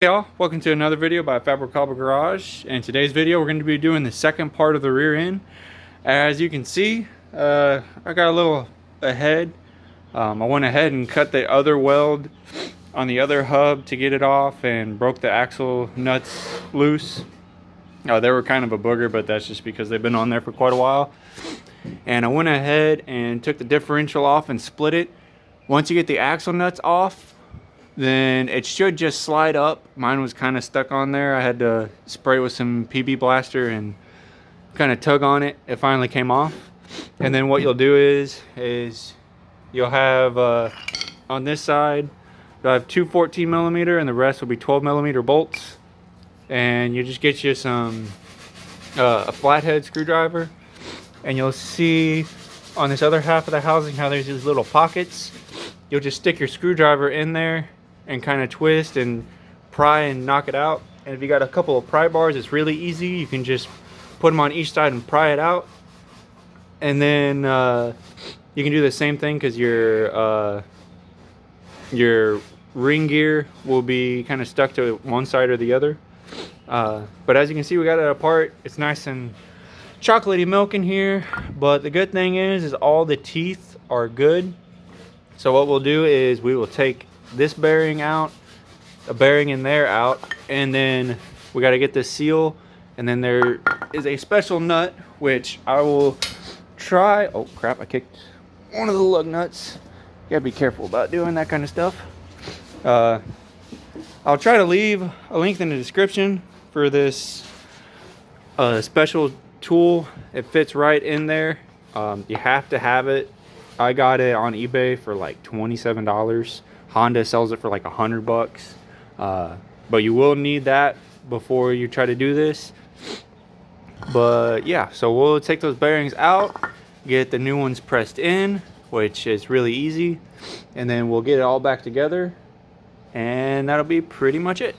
Hey y'all, welcome to another video by Fabricable Garage. In today's video we're going to be doing the second part of the rear end. As you can see, I got a little ahead. I went ahead and cut the other weld on the other hub to get it off and broke the axle nuts loose. They were kind of a booger, but that's just because they've been on there for quite a while. And I went ahead and took the differential off and split it. Once you get the axle nuts off, then it should just slide up. Mine was kind of stuck on there. I had to spray with some PB Blaster and kind of tug on it. It finally came off. And then what you'll do is you'll have on this side, you'll have two 14mm and the rest will be 12mm bolts. And you just get you some a flathead screwdriver, and you'll see on this other half of the housing how there's these little pockets. You'll just stick your screwdriver in there and kind of twist and pry and knock it out. And if you got a couple of pry bars, it's really easy. You can just put them on each side and pry it out. And then you can do the same thing because your ring gear will be kind of stuck to one side or the other. But as you can see, we got it apart. It's nice and chocolatey milk in here. But the good thing is all the teeth are good. So what we'll do is we will take this bearing out, a bearing in there out, and then we got to get this seal. And then there is a special nut which I will try. Oh crap, I kicked one of the lug nuts. You gotta be careful about doing that kind of stuff. I'll try to leave a link in the description for this special tool. It fits right in there. You have to have it. I got it on eBay for like $27. Honda sells it for like $100. But you will need that before you try to do this. But yeah, so we'll take those bearings out, get the new ones pressed in, which is really easy, and then we'll get it all back together, and that'll be pretty much it.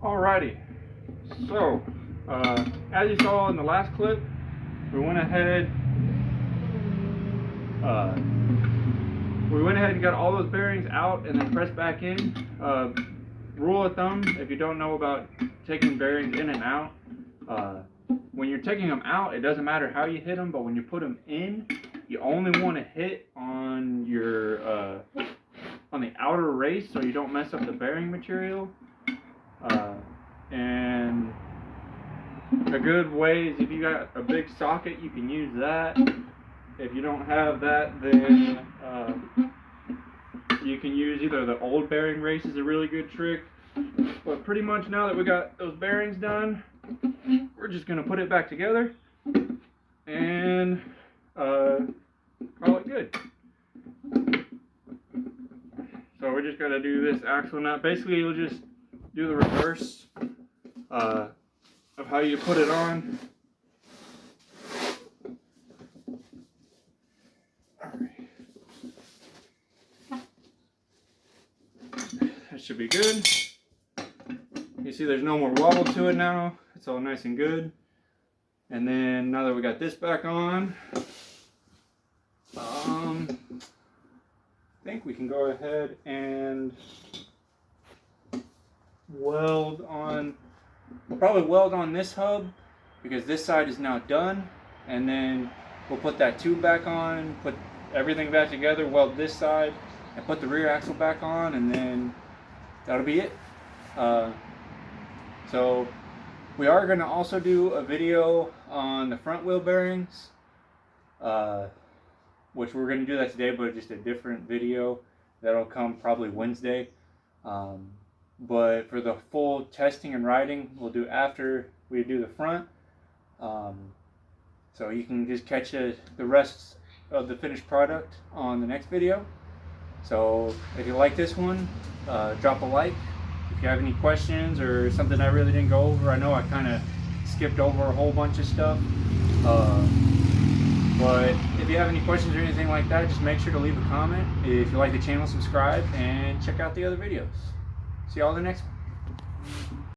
Alrighty, so as you saw in the last clip, we went ahead and got all those bearings out and then pressed back in. Rule of thumb, if you don't know about taking bearings in and out, when you're taking them out, it doesn't matter how you hit them, but when you put them in, you only want to hit on your on the outer race so you don't mess up the bearing material. And a good way is if you got a big socket, you can use that. If you don't have that, then you can use either the old bearing race is a really good trick. But pretty much now that we got those bearings done, we're just going to put it back together and call it good. So we're just going to do this axle nut. Basically, you'll just do the reverse of how you put it on. That should be good. You see there's no more wobble to it now. It's all nice and good. And then now that we got this back on, I think we can go ahead and weld on, we'll probably weld on this hub because this side is now done, and then we'll put that tube back on, put everything back together, weld this side, and put the rear axle back on, and then that'll be it. So we are going to also do a video on the front wheel bearings, which we're going to do that today, but just a different video that'll come probably Wednesday. But for the full testing and riding, we'll do after we do the front. So you can just catch the rest of the finished product on the next video. So if you like this one, drop a like. If you have any questions or something I really didn't go over, I know I kind of skipped over a whole bunch of stuff. But if you have any questions or anything like that, just make sure to leave a comment. If you like the channel, subscribe and check out the other videos. See y'all in the next one.